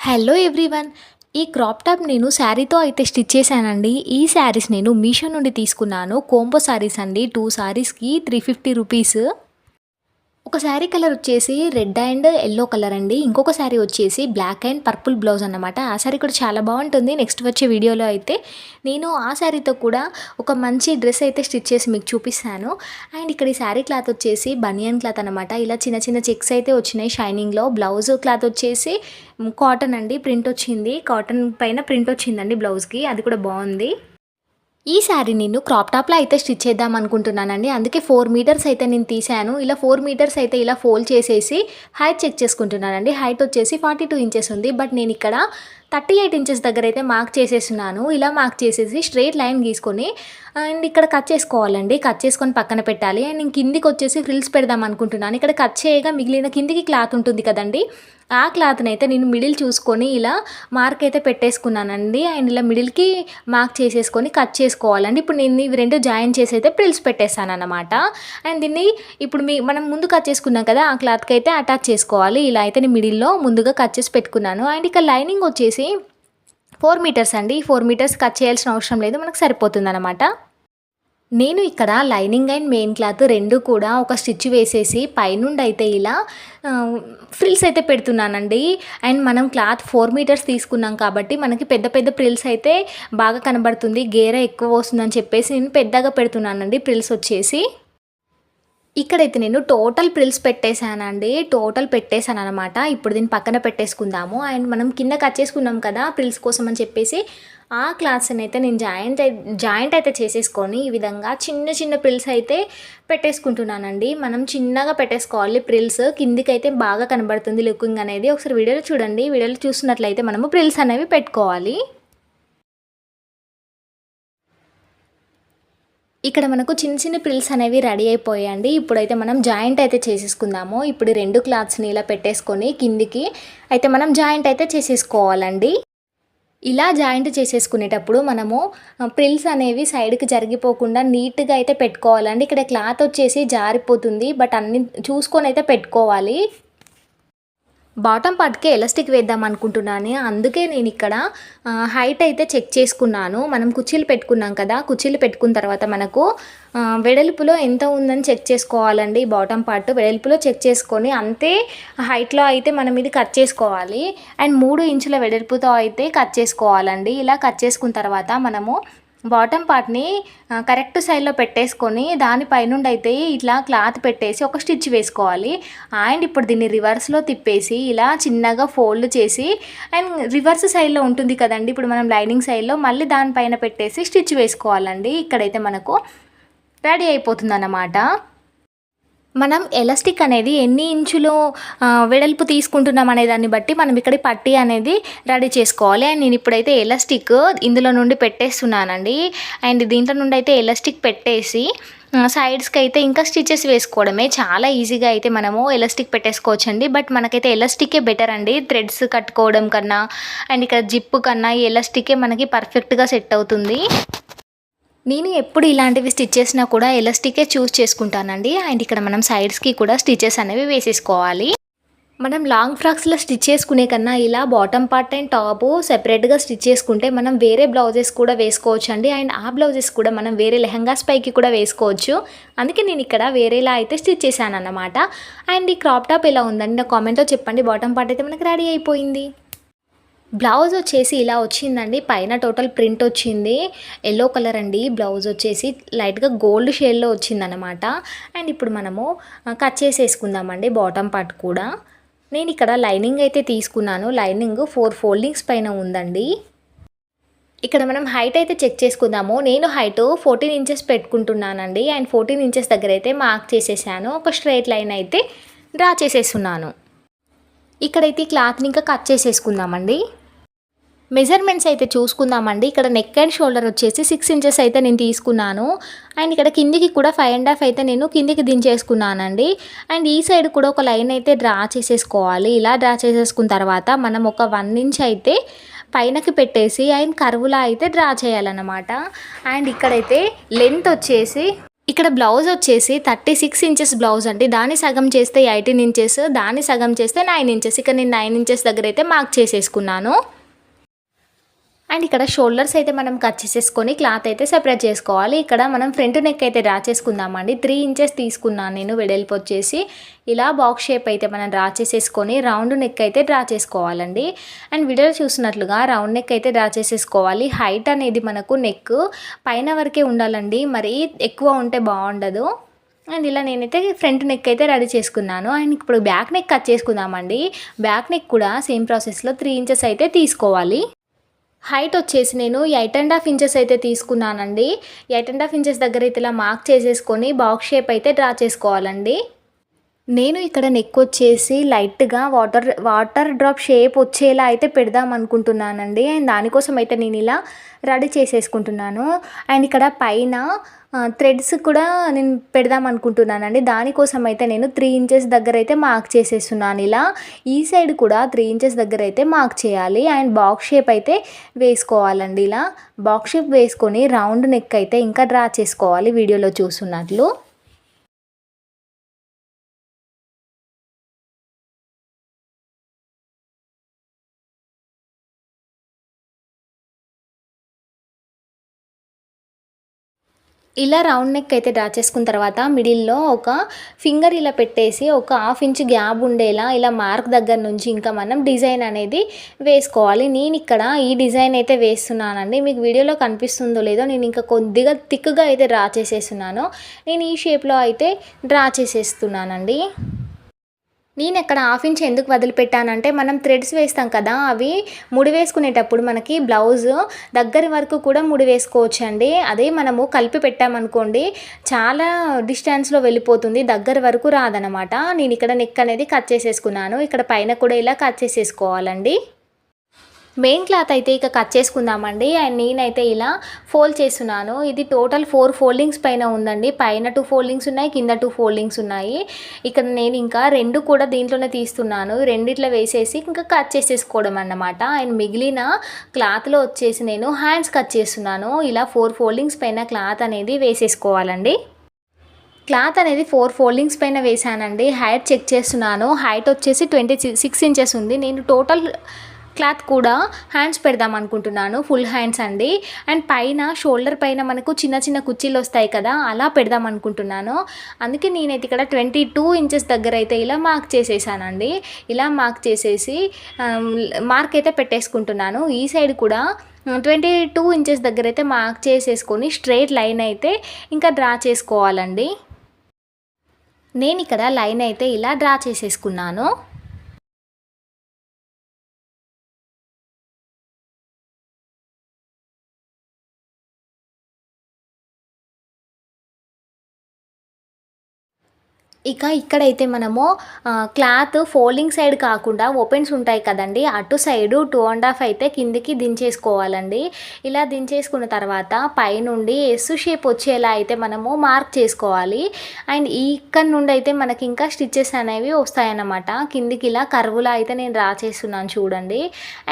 Hello everyone. ఈ crop top నేను శారీతో అయితే స్టిచ్ చేశానండి. ఈ శారీస్ నేను మీషో నుండి తీసుకున్నాను. కోంబో శారీస్ అండి. 2 శారీస్‌కి 350 రూపీస్. ఒక శారీ కలర్ వచ్చేసి రెడ్ అండ్ యెల్లో కలర్ అండి. ఇంకొక శారీ వచ్చేసి బ్లాక్ అండ్ పర్పుల్ బ్లౌజ్ అన్నమాట. ఆ శారీ కూడా చాలా బాగుంటుంది. నెక్స్ట్ వచ్చే వీడియోలో అయితే నేను ఆ శారీతో కూడా ఒక మంచి డ్రెస్ అయితే స్టిచ్ చేసి మీకు చూపిస్తాను. అండ్ ఇక్కడ ఈ శారీ క్లాత్ వచ్చేసి బనియన్ క్లాత్ అనమాట. ఇలా చిన్న చిన్న చెక్స్ అయితే వచ్చినాయి షైనింగ్లో. బ్లౌజ్ క్లాత్ వచ్చేసి కాటన్ అండి. ప్రింట్ వచ్చింది, కాటన్ పైన ప్రింట్ వచ్చిందండి బ్లౌజ్కి. అది కూడా బాగుంది. ఈ శారీ నేను క్రాప్ టాప్‌లో అయితే స్టిచ్ చేద్దాం అనుకుంటున్నానండి. అందుకే 4 మీటర్స్ అయితే నేను తీసాను. ఇలా 4 మీటర్స్ అయితే ఇలా ఫోల్డ్ చేసేసి హైట్ చెక్ చేసుకుంటున్నానండి. హైట్ వచ్చేసి 42 ఇంచెస్ ఉంది. బట్ నేను ఇక్కడ 38 ఇంచెస్ దగ్గర అయితే మార్క్ చేసేస్తున్నాను. ఇలా మార్క్ చేసేసి స్ట్రెయిట్ లైన్ గీసుకొని అండ్ ఇక్కడ కట్ చేసుకోవాలండి. కట్ చేసుకొని పక్కన పెట్టాలి. అండ్ నేను కిందికి వచ్చేసి ఫ్రిల్స్ పెడదాం అనుకుంటున్నాను. ఇక్కడ కట్ చేయగా మిగిలిన కిందికి క్లాత్ ఉంటుంది కదండి, ఆ క్లాత్ని అయితే నేను మిడిల్ చూసుకొని ఇలా మార్క్ అయితే పెట్టేసుకున్నానండి. అండ్ ఇలా మిడిల్కి మార్క్ చేసేసుకొని కట్ చేసుకోవాలండి. ఇప్పుడు నేను ఇవి రెండు జాయిన్ చేసి అయితే ఫ్రిల్స్ పెట్టేస్తాను అన్నమాట. అండ్ దీన్ని ఇప్పుడు మనం ముందు కట్ చేసుకున్నాం కదా, ఆ క్లాత్కి అయితే అటాచ్ చేసుకోవాలి. ఇలా అయితే నేను మిడిల్లో ముందుగా కట్ చేసి పెట్టుకున్నాను. అండ్ ఇక్కడ లైనింగ్ వచ్చేసి 4 మీటర్స్ అండి. 4 మీటర్స్ కట్ చేయాల్సిన అవసరం లేదు, మనకు సరిపోతుందన్నమాట. నేను ఇక్కడ లైనింగ్ అండ్ మెయిన్ క్లాత్ రెండు కూడా ఒక స్టిచ్ వేసేసి పైనుండి అయితే ఇలా ఫ్రిల్స్ అయితే పెడుతున్నానండి. అండ్ మనం క్లాత్ 4 మీటర్స్ తీసుకున్నాం కాబట్టి మనకి పెద్ద పెద్ద ఫ్రిల్స్ అయితే బాగా కనబడుతుంది, గేర ఎక్కువ వస్తుందని చెప్పేసి నేను పెద్దగా పెడుతున్నానండి ఫ్రిల్స్ వచ్చేసి. ఇక్కడైతే నేను టోటల్ ప్రిల్స్ పెట్టేశాను అనమాట. ఇప్పుడు దీన్ని పక్కన పెట్టేసుకుందాము. అండ్ మనం కింద కట్ చేసుకున్నాం కదా ప్రిల్స్ కోసం అని చెప్పేసి ఆ క్లాత్స్ని అయితే నేను జాయింట్ అయితే చేసేసుకొని ఈ విధంగా చిన్న చిన్న ప్రిల్స్ అయితే పెట్టేసుకుంటున్నానండి. మనం చిన్నగా పెట్టేసుకోవాలి ప్రిల్స్. కిందికైతే బాగా కనబడుతుంది లుకింగ్ అనేది. ఒకసారి వీడియోలో చూడండి. వీడియోలో చూస్తున్నట్లయితే మనము ప్రిల్స్ అనేవి పెట్టుకోవాలి. ఇక్కడ మనకు చిన్న చిన్న ప్రిల్స్ అనేవి రెడీ అయిపోయాయండి. ఇప్పుడైతే మనం జాయింట్ అయితే చేసేసుకుందాము. ఇప్పుడు రెండు క్లాత్స్ని ఇలా పెట్టేసుకొని కిందికి అయితే మనం జాయింట్ అయితే చేసేసుకోవాలండి. ఇలా జాయింట్ చేసేసుకునేటప్పుడు మనము ప్రిల్స్ అనేవి సైడ్కి జరిగిపోకుండా నీట్గా అయితే పెట్టుకోవాలండి. ఇక్కడ క్లాత్ వచ్చేసి జారిపోతుంది, బట్ అన్ని చూసుకొని అయితే పెట్టుకోవాలి. బాటమ్ పార్ట్కి ఎలాస్టిక్ వేద్దాం అనుకుంటున్నాను. అందుకే నేను ఇక్కడ హైట్ అయితే చెక్ చేసుకున్నాను. మనం కుర్చీలు పెట్టుకున్నాం కదా, కుర్చీలు పెట్టుకున్న తర్వాత మనకు వెడల్పులో ఎంత ఉందని చెక్ చేసుకోవాలండి. బాటమ్ పార్ట్ వెడల్పులో చెక్ చేసుకొని అంతే హైట్లో అయితే మనం ఇది కట్ చేసుకోవాలి. అండ్ 3 ఇంచుల వెడల్పుతో అయితే కట్ చేసుకోవాలండి. ఇలా కట్ చేసుకున్న తర్వాత మనము బాటమ్ పార్ట్ని కరెక్ట్ సైడ్లో పెట్టేసుకొని దానిపైనుండి అయితే ఇట్లా క్లాత్ పెట్టేసి ఒక స్టిచ్ వేసుకోవాలి. అండ్ ఇప్పుడు దీన్ని రివర్స్లో తిప్పేసి ఇలా చిన్నగా ఫోల్డ్ చేసి అండ్ రివర్స్ సైడ్లో ఉంటుంది కదండి, ఇప్పుడు మనం లైనింగ్ సైడ్లో మళ్ళీ దానిపైన పెట్టేసి స్టిచ్ వేసుకోవాలండి. ఇక్కడైతే మనకు రెడీ అయిపోతుంది అన్నమాట. మనం ఎలాస్టిక్ అనేది ఎన్ని ఇంచులు వెడల్పు తీసుకుంటున్నాం అనే దాన్ని బట్టి మనం ఇక్కడ పట్టీ అనేది రెడీ చేసుకోవాలి. అండ్ నేను ఇప్పుడైతే ఎలాస్టిక్ ఇందులో నుండి పెట్టేస్తున్నానండి. అండ్ దీంట్లో నుండి అయితే ఎలాస్టిక్ పెట్టేసి సైడ్స్కి అయితే ఇంకా స్టిచెస్ వేసుకోవడమే. చాలా ఈజీగా అయితే మనము ఎలాస్టిక్ పెట్టేసుకోవచ్చండి. బట్ మనకైతే ఎలాస్టికే బెటర్ అండి, థ్రెడ్స్ కట్టుకోవడం కన్నా. అండ్ ఇక్కడ జిప్ కన్నా ఈ ఎలాస్టికే మనకి పర్ఫెక్ట్గా సెట్ అవుతుంది. నేను ఎప్పుడు ఇలాంటివి స్టిచ్ చేసినా కూడా ఎలాస్టికే చూస్ చేసుకుంటానండి. అండ్ ఇక్కడ మనం సైడ్స్కి కూడా స్టిచెస్ అనేవి వేసేసుకోవాలి. మనం లాంగ్ ఫ్రాక్స్లో స్టిచ్ చేసుకునే కన్నా ఇలా బాటమ్ పార్ట్ అండ్ టాప్ సెపరేట్గా స్టిచ్ చేసుకుంటే మనం వేరే బ్లౌజెస్ కూడా వేసుకోవచ్చు అండి. అండ్ ఆ బ్లౌజెస్ కూడా మనం వేరే లెహంగాస్ పైకి కూడా వేసుకోవచ్చు. అందుకే నేను ఇక్కడ వేరేలా అయితే స్టిచ్ చేశాను అన్నమాట. అండ్ ఈ క్రాప్ టాప్ ఎలా ఉందండి నా కామెంట్లో చెప్పండి. బాటమ్ పార్ట్ అయితే మనకు రెడీ అయిపోయింది. బ్లౌజ్ వచ్చేసి ఇలా వచ్చిందండి. పైన టోటల్ ప్రింట్ వచ్చింది, ఎల్లో కలర్ అండి. బ్లౌజ్ వచ్చేసి లైట్గా గోల్డ్ షేడ్లో వచ్చిందనమాట. అండ్ ఇప్పుడు మనము కట్ చేసేసుకుందామండి బాటమ్ పార్ట్ కూడా. నేను ఇక్కడ లైనింగ్ అయితే తీసుకున్నాను. లైనింగ్ 4 ఫోల్డింగ్స్ పైన ఉందండి. ఇక్కడ మనం హైట్ అయితే చెక్ చేసుకుందాము. నేను హైట్ 14 ఇంచెస్ పెట్టుకుంటున్నానండి. అండ్ 14 ఇంచెస్ దగ్గర అయితే మార్క్ చేసేసాను. ఒక స్ట్రైట్ లైన్ అయితే డ్రా చేసేస్తున్నాను. ఇక్కడైతే క్లాత్ని ఇంకా కట్ చేసేసుకుందామండి. మెజర్మెంట్స్ అయితే చూసుకుందామండి. ఇక్కడ నెక్ అండ్ షోల్డర్ వచ్చేసి 6 ఇంచెస్ అయితే నేను తీసుకున్నాను. అండ్ ఇక్కడ కిందికి కూడా 5.5 అయితే నేను కిందికి దించేసుకున్నానండి. అండ్ ఈ సైడ్ కూడా ఒక లైన్ అయితే డ్రా చేసేసుకోవాలి. ఇలా డ్రా చేసేసుకున్న తర్వాత మనం ఒక 1 ఇంచ్ అయితే పైనకి పెట్టేసి అండ్ కర్వ్లా అయితే డ్రా చేయాలన్నమాట. అండ్ ఇక్కడైతే లెంత్ వచ్చేసి ఇక్కడ బ్లౌజ్ వచ్చేసి 36 ఇంచెస్ బ్లౌజ్ అండి. దాన్ని సగం చేస్తే 18 ఇంచెస్, దాన్ని సగం చేస్తే 9 ఇంచెస్. ఇక్కడ నేను 9 ఇంచెస్ దగ్గర అయితే మార్క్ చేసేసుకున్నాను. అండ్ ఇక్కడ షోల్డర్స్ అయితే మనం కట్ చేసేసుకొని క్లాత్ అయితే సెపరేట్ చేసుకోవాలి. ఇక్కడ మనం ఫ్రంట్ నెక్ అయితే డ్రా చేసుకుందామండి. 3 ఇంచెస్ తీసుకున్నాను నేను వెడల్పు వచ్చేసి. ఇలా బాక్స్ షేప్ అయితే మనం డ్రా చేసేసుకొని రౌండ్ నెక్ అయితే డ్రా చేసుకోవాలండి. అండ్ వీడియోలో చూసినట్లుగా రౌండ్ నెక్ అయితే డ్రా చేసేసుకోవాలి. హైట్ అనేది మనకు నెక్ పైన వరకే ఉండాలండి, మరి ఎక్కువ ఉంటే బాగుండదు. అండ్ ఇలా నేనైతే ఫ్రంట్ నెక్ అయితే రెడీ చేసుకున్నాను. అండ్ ఇప్పుడు బ్యాక్ నెక్ కట్ చేసుకుందామండి. బ్యాక్ నెక్ కూడా సేమ్ ప్రాసెస్లో 3 ఇంచెస్ అయితే తీసుకోవాలి. హైట్ వచ్చేసి నేను 8.5 ఇంచెస్ అయితే తీసుకున్నానండి. 8.5 ఇంచెస్ దగ్గర అయితే ఇలా మార్క్ చేసేసుకొని బాక్స్ షేప్ అయితే డ్రా చేసుకోవాలండి. నేను ఇక్కడ నెక్ వచ్చేసి లైట్గా వాటర్ డ్రాప్ షేప్ వచ్చేలా అయితే పెడదాం అనుకుంటున్నానండి. అండ్ దానికోసం అయితే నేను ఇలా రెడీ చేసేసుకుంటున్నాను. అండ్ ఇక్కడ పైన థ్రెడ్స్ కూడా నేను పెడదాం అనుకుంటున్నానండి. దానికోసం అయితే నేను 3 ఇంచెస్ దగ్గర అయితే మార్క్ చేసేస్తున్నాను. ఇలా ఈ సైడ్ కూడా 3 ఇంచెస్ దగ్గర అయితే మార్క్ చేయాలి. అండ్ బాక్స్ షేప్ అయితే వేసుకోవాలండి. ఇలా బాక్స్ షేప్ వేసుకొని రౌండ్ నెక్ అయితే ఇంకా డ్రా చేసుకోవాలి వీడియోలో చూస్తున్నట్లు. ఇలా రౌండ్ నెక్ అయితే డ్రా చేసుకున్న తర్వాత మిడిల్లో ఒక ఫింగర్ ఇలా పెట్టేసి ఒక 1/2 ఇంచ్ గ్యాప్ ఉండేలా ఇలా మార్క్ దగ్గర నుంచి ఇంకా మనం డిజైన్ అనేది వేసుకోవాలి. నేను ఇక్కడ ఈ డిజైన్ అయితే వేస్తున్నానండి. మీకు వీడియోలో కనిపిస్తుందో లేదో, నేను ఇంకా కొద్దిగా థిక్గా అయితే డ్రా చేసేస్తున్నాను. నేను ఈ షేప్లో అయితే డ్రా చేసేస్తున్నానండి. నేను ఇక్కడ 1/2 ఇంచ్ ఎందుకు వదిలిపెట్టానంటే మనం థ్రెడ్స్ వేస్తాం కదా, అవి ముడి వేసుకునేటప్పుడు మనకి బ్లౌజ్ దగ్గర వరకు కూడా ముడి వేసుకోవచ్చండి. అదే మనము కలిపి పెట్టామనుకోండి చాలా డిస్టెన్స్లో వెళ్ళిపోతుంది, దగ్గర వరకు రాదనమాట. నేను ఇక్కడ నెక్ అనేది కట్ చేసేసుకున్నాను. ఇక్కడ పైన కూడా ఇలా కట్ చేసేసుకోవాలండి. మెయిన్ క్లాత్ అయితే ఇక కట్ చేసుకుందామండి. అండ్ నేనైతే ఇలా ఫోల్డ్ చేస్తున్నాను. ఇది టోటల్ 4 ఫోల్డింగ్స్ పైన ఉందండి. పైన 2 ఫోల్డింగ్స్ ఉన్నాయి, కింద 2 ఫోల్డింగ్స్ ఉన్నాయి. ఇక్కడ నేను ఇంకా 2 కూడా దీంట్లోనే తీస్తున్నాను. రెండిట్లో వేసేసి ఇంకా కట్ చేసేసుకోవడం అన్నమాట. అండ్ మిగిలిన క్లాత్లో వచ్చేసి నేను హ్యాండ్స్ కట్ చేస్తున్నాను. ఇలా 4 ఫోల్డింగ్స్ పైన క్లాత్ అనేది వేసేసుకోవాలండి. క్లాత్ అనేది 4 ఫోల్డింగ్స్ పైన వేసానండి. హైట్ చెక్ చేస్తున్నాను. హైట్ వచ్చేసి 26 ఇంచెస్ ఉంది. నేను టోటల్ క్లాత్ కూడా హ్యాండ్స్ పెడదాం అనుకుంటున్నాను, ఫుల్ హ్యాండ్స్ అండి. అండ్ పైన షోల్డర్ పైన మనకు చిన్న చిన్న కుర్చీలు వస్తాయి కదా, అలా పెడదాం అనుకుంటున్నాను. అందుకే నేనైతే ఇక్కడ 22 ఇంచెస్ దగ్గర అయితే ఇలా మార్క్ చేసేసానండి. ఇలా మార్క్ చేసేసి మార్క్ అయితే పెట్టేసుకుంటున్నాను. ఈ సైడ్ కూడా 22 ఇంచెస్ దగ్గర అయితే మార్క్ చేసేసుకొని స్ట్రైట్ లైన్ అయితే ఇంకా డ్రా చేసుకోవాలండి. నేను ఇక్కడ లైన్ అయితే ఇలా డ్రా చేసేసుకున్నాను. ఇక ఇక్కడైతే మనము క్లాత్ ఫోల్డింగ్ సైడ్ కాకుండా ఓపెన్స్ ఉంటాయి కదండి, అటు సైడు 2.5 అయితే కిందికి దించేసుకోవాలండి. ఇలా దించేసుకున్న తర్వాత పైనుండి ఎస్ షేప్ వచ్చేలా అయితే మనము మార్క్ చేసుకోవాలి. అండ్ ఇక్కడ నుండి అయితే మనకి ఇంకా స్టిచ్చెస్ అనేవి వస్తాయన్నమాట. కిందికి ఇలా కర్వులా అయితే నేను డ్రా చేస్తున్నాను చూడండి.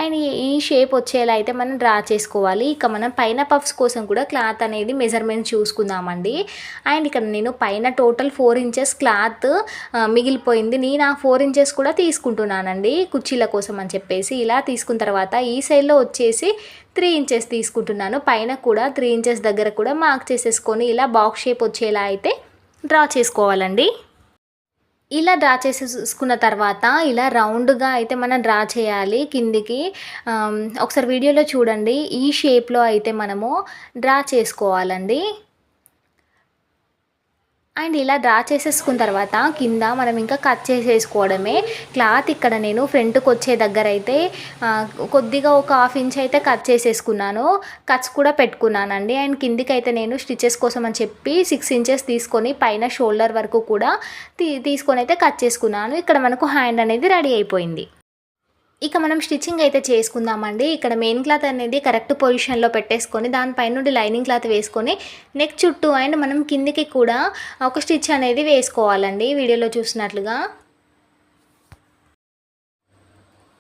అండ్ ఈ షేప్ వచ్చేలా అయితే మనం డ్రా చేసుకోవాలి. ఇక మనం పైన పఫ్స్ కోసం కూడా క్లాత్ అనేది మెజర్మెంట్ చూసుకుందామండి. అండ్ ఇక్కడ నేను పైన టోటల్ 4 ఇంచెస్ క్లాత్ మిగిలిపోయింది. నేను ఆ 4 ఇంచెస్ కూడా తీసుకుంటున్నానండి కుర్చీల కోసం అని చెప్పేసి. ఇలా తీసుకున్న తర్వాత ఈ సైడ్లో వచ్చేసి 3 ఇంచెస్ తీసుకుంటున్నాను. పైన కూడా 3 ఇంచెస్ దగ్గర కూడా మార్క్ చేసేసుకొని ఇలా బాక్స్ షేప్ వచ్చేలా అయితే డ్రా చేసుకోవాలండి. ఇలా డ్రా చేసేసుకున్న తర్వాత ఇలా రౌండ్గా అయితే మనం డ్రా చేయాలి కిందికి. ఒకసారి వీడియోలో చూడండి, ఈ షేప్లో అయితే మనము డ్రా చేసుకోవాలండి. అండ్ ఇలా డ్రా చేసేసుకున్న తర్వాత కింద మనం ఇంకా కట్ చేసేసుకోవడమే. క్లాత్ ఇక్కడ నేను ఫ్రంట్కి వచ్చే దగ్గర అయితే కొద్దిగా ఒక 1/2 ఇంచ్ అయితే కట్ చేసేసుకున్నాను. కట్స్ కూడా పెట్టుకున్నానండి. అండ్ కిందికి అయితే నేను స్టిచెస్ కోసం అని చెప్పి 6 ఇంచెస్ తీసుకొని పైన షోల్డర్ వరకు కూడా తీసుకొని అయితే కట్ చేసుకున్నాను. ఇక్కడ మనకు హ్యాండ్ అనేది రెడీ అయిపోయింది. ఇక మనం స్టిచ్చింగ్ అయితే చేసుకుందామండి. ఇక్కడ మెయిన్ క్లాత్ అనేది కరెక్ట్ పొజిషన్లో పెట్టేసుకొని దానిపై నుండి లైనింగ్ క్లాత్ వేసుకొని నెక్ చుట్టూ అండ్ మనం కిందికి కూడా ఒక స్టిచ్ అనేది వేసుకోవాలండి వీడియోలో చూసినట్లుగా.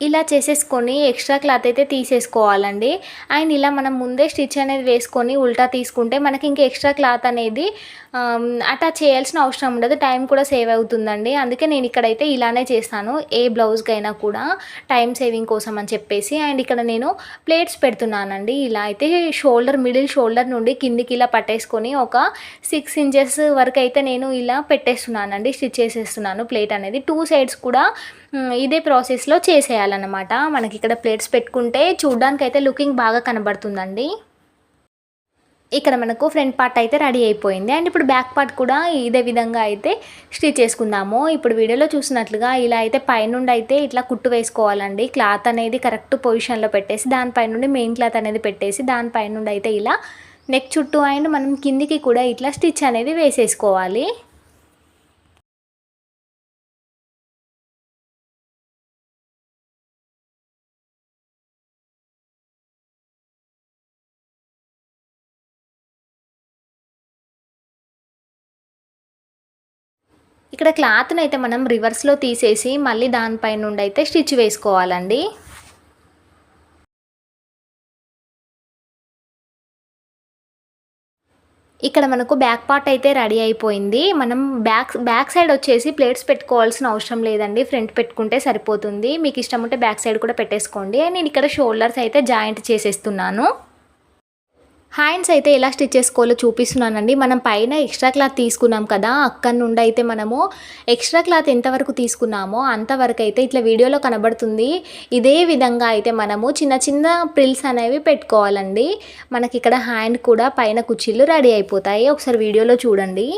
ఇలా చేసేసుకొని ఎక్స్ట్రా క్లాత్ అయితే తీసేసుకోవాలండి. అండ్ ఇలా మనం ముందే స్టిచ్ అనేది వేసుకొని ఉల్టా తీసుకుంటే మనకి ఇంకా ఎక్స్ట్రా క్లాత్ అనేది అటాచ్ చేయాల్సిన అవసరం ఉండదు. టైం కూడా సేవ్ అవుతుందండి. అందుకే నేను ఇక్కడైతే ఇలానే చేస్తాను, ఏ బ్లౌజ్కైనా కూడా టైం సేవింగ్ కోసం అని చెప్పేసి. అండ్ ఇక్కడ నేను ప్లేట్స్ పెడుతున్నానండి. ఇలా అయితే మిడిల్ షోల్డర్ నుండి కిందికి ఇలా పట్టేసుకొని ఒక 6 ఇంచెస్ వరకు అయితే నేను ఇలా పెట్టేస్తున్నానండి, స్టిచ్ చేసేస్తున్నాను ప్లేట్ అనేది. 2 సైడ్స్ కూడా ఇదే ప్రాసెస్లో చేసేయాలన్నమాట. మనకి ఇక్కడ ప్లేట్స్ పెట్టుకుంటే చూడ్డానికైతే లుకింగ్ బాగా కనబడుతుందండి. ఇక్కడ మనకు ఫ్రంట్ పార్ట్ అయితే రెడీ అయిపోయింది. అండ్ ఇప్పుడు బ్యాక్ పార్ట్ కూడా ఇదే విధంగా అయితే స్టిచ్ చేసుకుందాము. ఇప్పుడు వీడియోలో చూసినట్లుగా ఇలా అయితే పైనుండి అయితే ఇట్లా కుట్టు వేసుకోవాలండి. క్లాత్ అనేది కరెక్ట్ పొజిషన్లో పెట్టేసి దానిపై నుండి మెయిన్ క్లాత్ అనేది పెట్టేసి దానిపై నుండి అయితే ఇలా నెక్ చుట్టూ అండ్ మనం కిందికి కూడా ఇట్లా స్టిచ్ అనేది వేసేసుకోవాలి. ఇక్కడ క్లాత్ని అయితే మనం రివర్స్లో తీసేసి మళ్ళీ దానిపై నుండి అయితే స్టిచ్ వేసుకోవాలండి. ఇక్కడ మనకు బ్యాక్ పార్ట్ అయితే రెడీ అయిపోయింది. మనం బ్యాక్ సైడ్ వచ్చేసి ప్లేట్స్ పెట్టుకోవాల్సిన అవసరం లేదండి, ఫ్రంట్ పెట్టుకుంటే సరిపోతుంది. మీకు ఇష్టం ఉంటే బ్యాక్ సైడ్ కూడా పెట్టేసుకోండి. నేను ఇక్కడ షోల్డర్స్ అయితే జాయింట్ చేసేస్తున్నాను. హ్యాండ్స్ అయితే ఎలా స్టిచ్ చేసుకోవాలో చూపిస్తున్నానండి. మనం పైన ఎక్స్ట్రా క్లాత్ తీసుకున్నాం కదా, అక్కడి నుండి అయితే మనము ఎక్స్ట్రా క్లాత్ ఎంతవరకు తీసుకున్నామో అంతవరకు అయితే ఇట్లా వీడియోలో కనబడుతుంది. ఇదే విధంగా అయితే మనము చిన్న చిన్న ప్రిల్స్ అనేవి పెట్టుకోవాలండి. మనకి ఇక్కడ హ్యాండ్ కూడా పైన కుర్చీలు రెడీ అయిపోతాయి. ఒకసారి వీడియోలో చూడండి.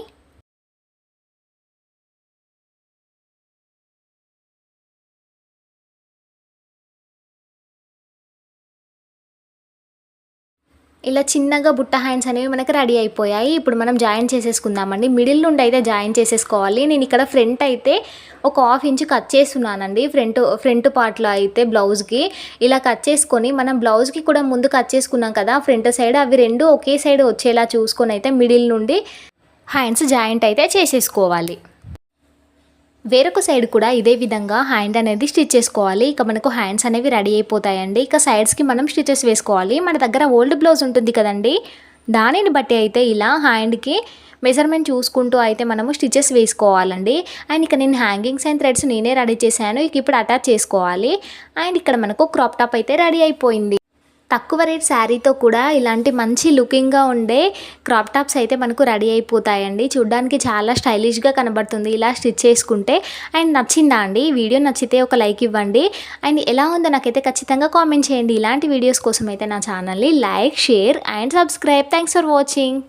ఇలా చిన్నగా బుట్ట హ్యాండ్స్ అనేవి మనకి రెడీ అయిపోయాయి. ఇప్పుడు మనం జాయిన్ చేసేసుకుందామండి. మిడిల్ నుండి అయితే జాయిన్ చేసేసుకోవాలి. నేను ఇక్కడ ఫ్రంట్ అయితే ఒక 1/2 ఇంచ్ కట్ చేస్తున్నానండి. ఫ్రంట్ పార్ట్లో అయితే బ్లౌజ్కి ఇలా కట్ చేసుకొని మనం బ్లౌజ్కి కూడా ముందు కట్ చేసుకున్నాం కదా ఫ్రంట్ సైడ్, అవి రెండు ఒకే సైడ్ వచ్చేలా చూసుకొని అయితే మిడిల్ నుండి హ్యాండ్స్ జాయింట్ అయితే చేసేసుకోవాలి. వేరొక సైడ్ కూడా ఇదే విధంగా హ్యాండ్ అనేది స్టిచ్ చేసుకోవాలి. ఇక మనకు హ్యాండ్స్ అనేవి రెడీ అయిపోతాయండి. ఇక సైడ్స్కి మనం స్టిచెస్ వేసుకోవాలి. మన దగ్గర ఓల్డ్ బ్లౌజ్ ఉంటుంది కదండి, దానిని బట్టి అయితే ఇలా హ్యాండ్కి మెజర్మెంట్ చూసుకుంటూ అయితే మనము స్టిచెస్ వేసుకోవాలండి. అండ్ ఇక్కడ నేను హ్యాంగింగ్స్ అండ్ థ్రెడ్స్ నేనే రెడీ చేశాను. ఇక ఇప్పుడు అటాచ్ చేసుకోవాలి. అండ్ ఇక్కడ మనకు క్రాప్ టాప్ అయితే రెడీ అయిపోయింది. తక్కువ రేట్ శారీతో కూడా ఇలాంటి మంచి లుకింగ్గా ఉండే క్రాప్ టాప్స్ అయితే మనకు రెడీ అయిపోతాయండి. చూడ్డానికి చాలా స్టైలిష్గా కనబడుతుంది ఇలా స్టిచ్ చేసుకుంటే. అండ్ నచ్చిందా అండి? వీడియో నచ్చితే ఒక లైక్ ఇవ్వండి. అండ్ ఎలా ఉందో నాకైతే ఖచ్చితంగా కామెంట్ చేయండి. ఇలాంటి వీడియోస్ కోసం అయితే నా ఛానల్ని like, share and subscribe. Thanks for watching.